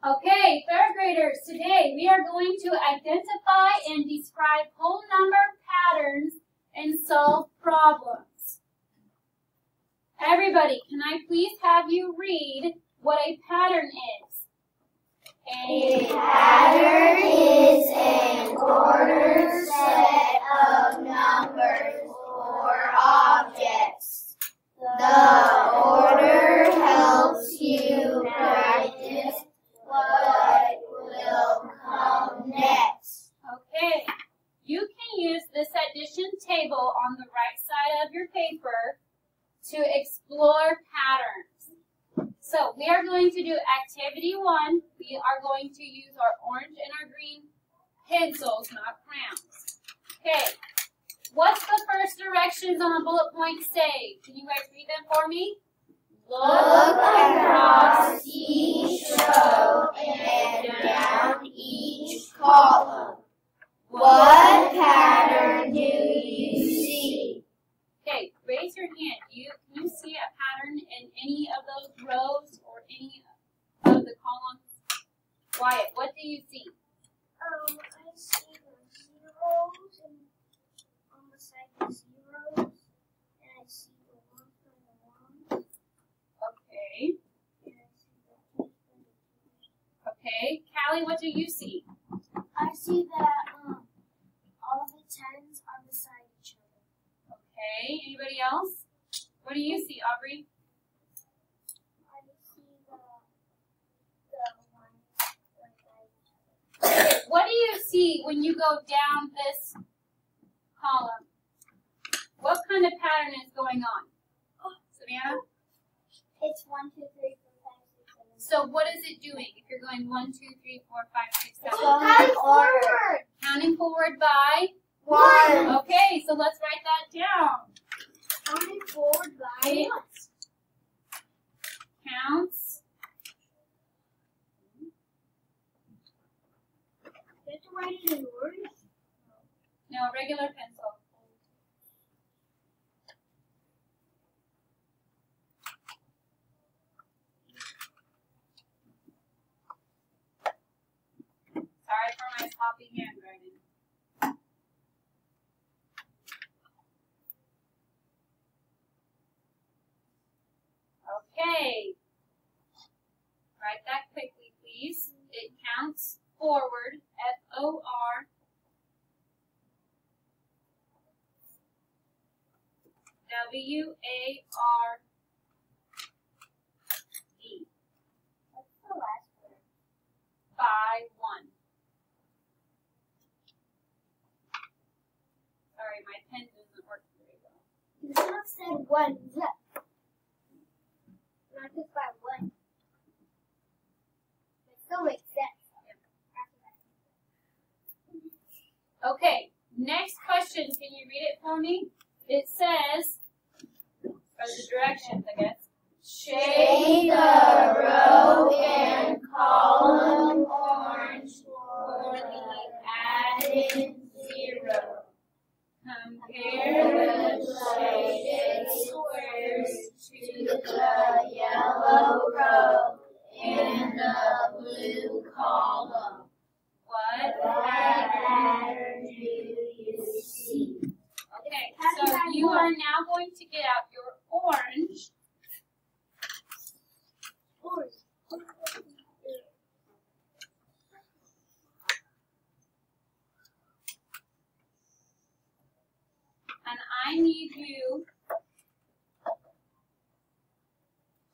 Okay, third graders, today we are going to identify and describe whole number patterns and solve problems. Everybody, can I please have you read what a pattern is? A pattern is an ordered set of numbers or objects. The order helps you practice what will come next. Okay, you can use this addition table on the right side of your paper to explore patterns. So we are going to do activity 1. We are going to use our orange and our green pencils, not crayons. Okay, what's the first directions on the bullet point say? Can you guys read them for me? Look across each row and down each column. What pattern do you see? Okay, raise your hand. Can you see a pattern in any of those rows or any of the columns? Wyatt, what do you see? I see the zeros and on the side the zeros, and I see the ones and the ones. Okay. And I see the twos and the twos. Okay. Callie, what do you see? I see that all the tens are beside each other. Okay. Anybody else? What do you see, Aubrey? I see the ones beside each other. Okay. What do you see when you go down this column? What kind of pattern is going on? Savannah? It's 1, 2, 3, 4, 5, 6, 7. So what is it doing? If you're going 1, 2, 3, 4, 5, 6, 7. It's going forward. Counting forward by? 1. Okay, so let's write that down. Counting forward by It 1. counts. You have to write it in words. No, regular pencil. Sorry for my sloppy handwriting. Okay. Write that quickly, please. It counts forward, F-O-R. W-A-R-D. What's the last word? By 1. Sorry, my pen doesn't work very well. You should have said 1. Not just by 1. It still makes sense. Okay, next question. Can you read it for me? It says, or the directions, I guess. Shade the row and column orange for the added zero. Compare the shaded squares to the yellow row and the blue column. What? Pattern do you see? Okay, so you are now going to get out your orange. And I need you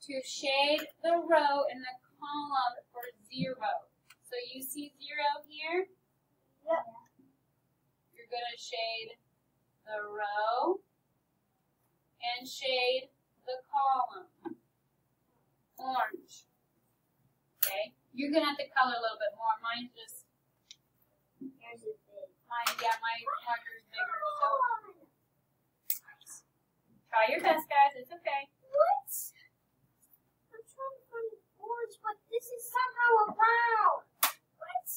to shade the row and the column for 0. So you see 0 here? Yep. You're going to shade the row and shade the column. Orange. Okay? You're going to have to color a little bit more. Mine just, Yours is big. my marker is bigger. So try your best, guys. It's okay. What? I'm trying to find orange, but this is somehow a brown. What?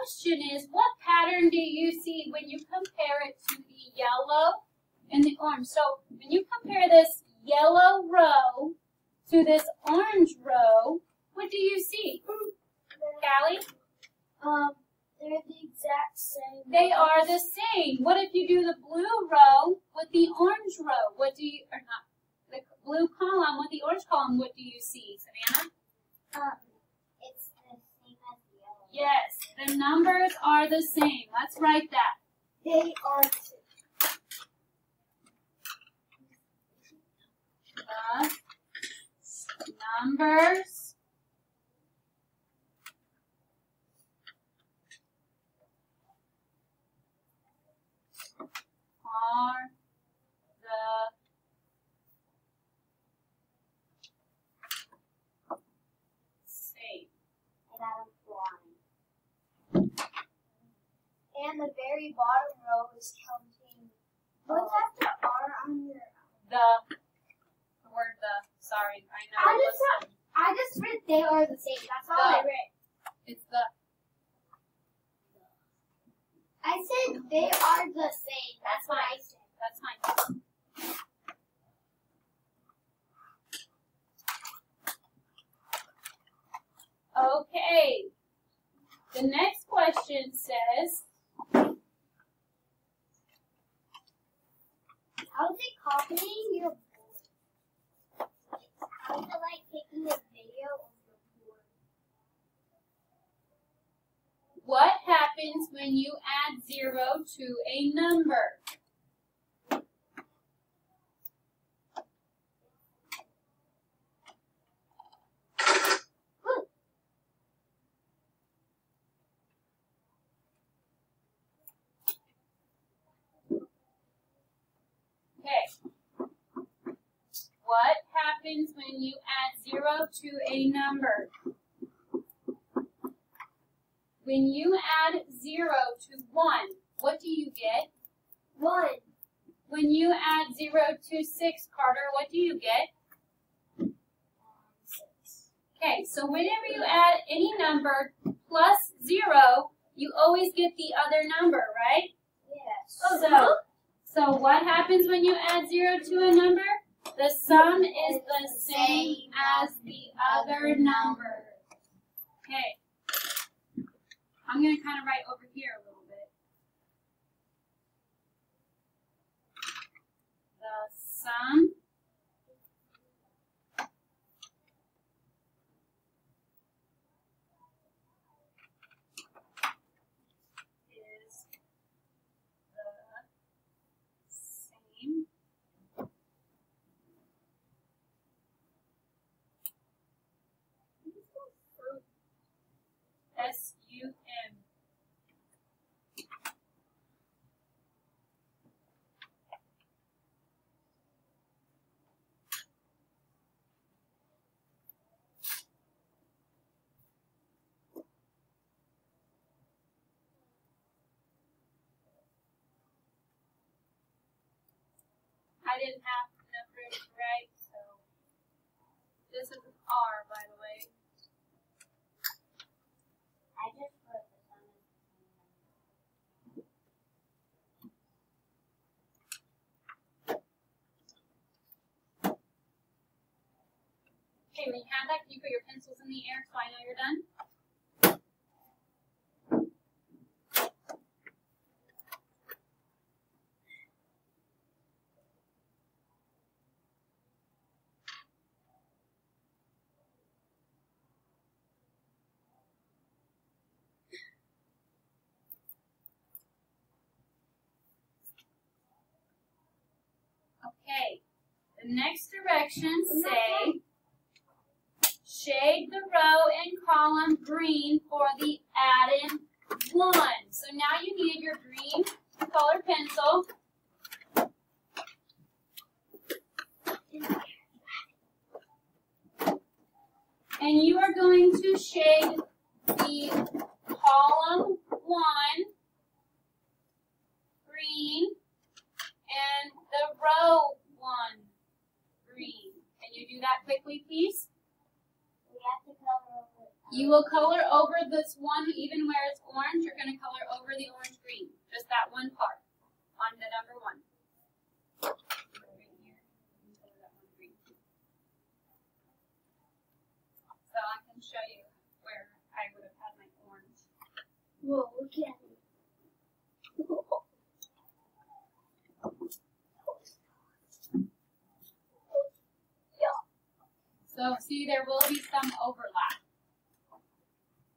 question is, what pattern do you see when you compare it to the yellow and the orange? So when you compare this yellow row to this orange row, what do you see? Callie? They're the exact same. They are the same. What if you do the blue row with the orange row? What do you, or not, the blue column with the orange column, what do you see, Savannah? It's the same as the yellow. Yes, the numbers are the same. Let's write that. They are the same. The numbers are the same. And the very bottom row is counting. What's after R on your? The word the, sorry, I know. I just read they are the same. That's all I read. It's the, I said they are the same. That's what I said. that's fine. Okay. The next question says, How is it copying your board? How is it like taking a video of your board? what happens when you add 0 to a number? Okay. What happens when you add 0 to a number? When you add 0 to 1, what do you get? 1. When you add 0 to 6, Carter, what do you get? 6. Okay, so whenever you add any number plus 0, you always get the other number, right? Yes. So what happens when you add 0 to a number? The sum is the same as the other number. Okay. I'm going to kind of write over here a little bit. The sum is the same S-U-M. I didn't have enough room to write, so this is an R, by the way. I just wrote the sum is Okay, when you have that, can you put your pencils in the air so I know you're done? Okay, the next directions say, shade the row and column green for the added 1. So now you need your green colored pencil. And you are going to shade the column 1 green and the row 1 green. Can you do that quickly, please? we have to cover over. You will color over this one, even where it's orange, you're going to color over the orange green. Just that one part on the number 1. So I can show you where I would have had my orange. Whoa, look at it. So see, there will be some overlap.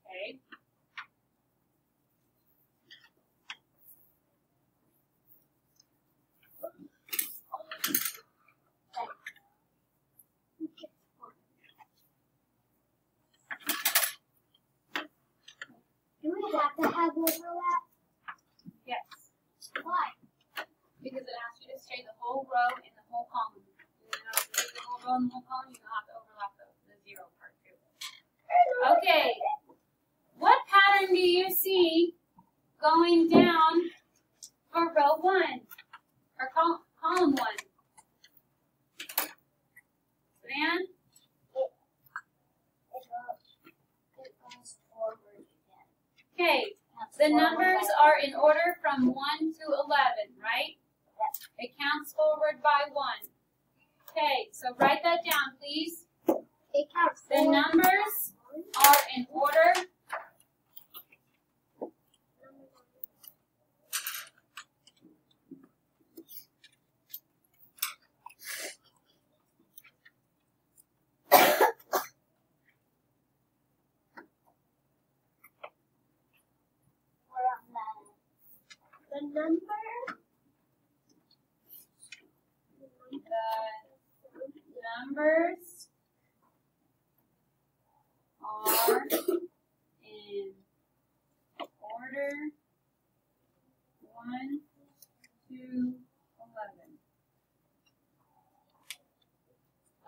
Okay. Do we have to have overlap? Yes. Why? Because it asks you to say the whole row and the whole column. You know, the whole row and the whole column, you don't have to overlap the 0 part too. Okay. What pattern do you see going down for row 1 or column 1? Van? It goes forward again. Okay. The numbers are in order from 1 to 11, right? It counts forward by 1. Okay, so write that down, please. It counts The forward. numbers are in order. The number. The numbers are in order 1 to 11.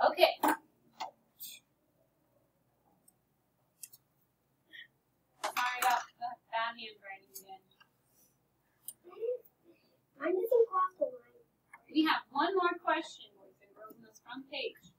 Okay. Sorry about the bad handwriting again. Mine doesn't cross the line. We have one more question, boys and girls, on this front page.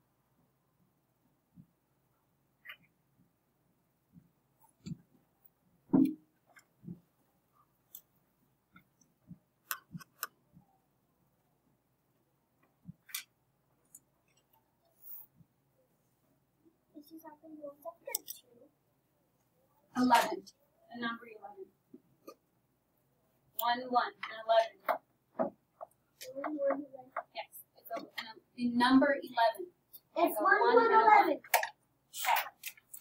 This is something you want to do. 11. The number 11. 1, 1, and 11. Yes, it's the number 11. It's So 1, 1 1, and 11. Okay.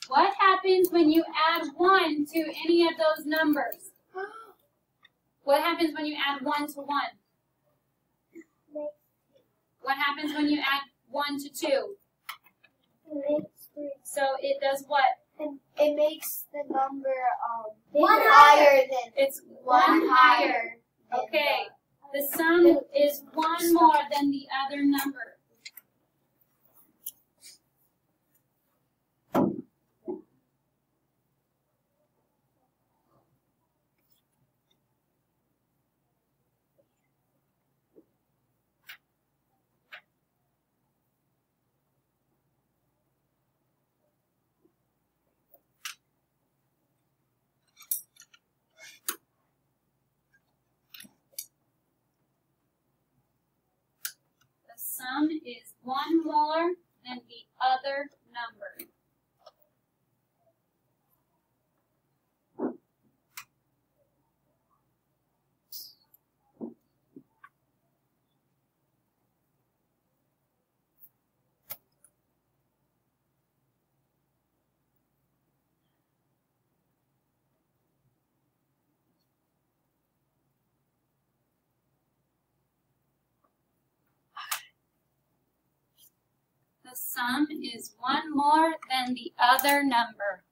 What happens when you add 1 to any of those numbers? What happens when you add 1 to 1? What happens when you add 1 to 2? Makes 3. So it does what? It makes the number One higher than It's 1 higher. Okay. The sum is 1 more than the other number. The sum is 1 more than the other number. The sum is 1 more than the other number.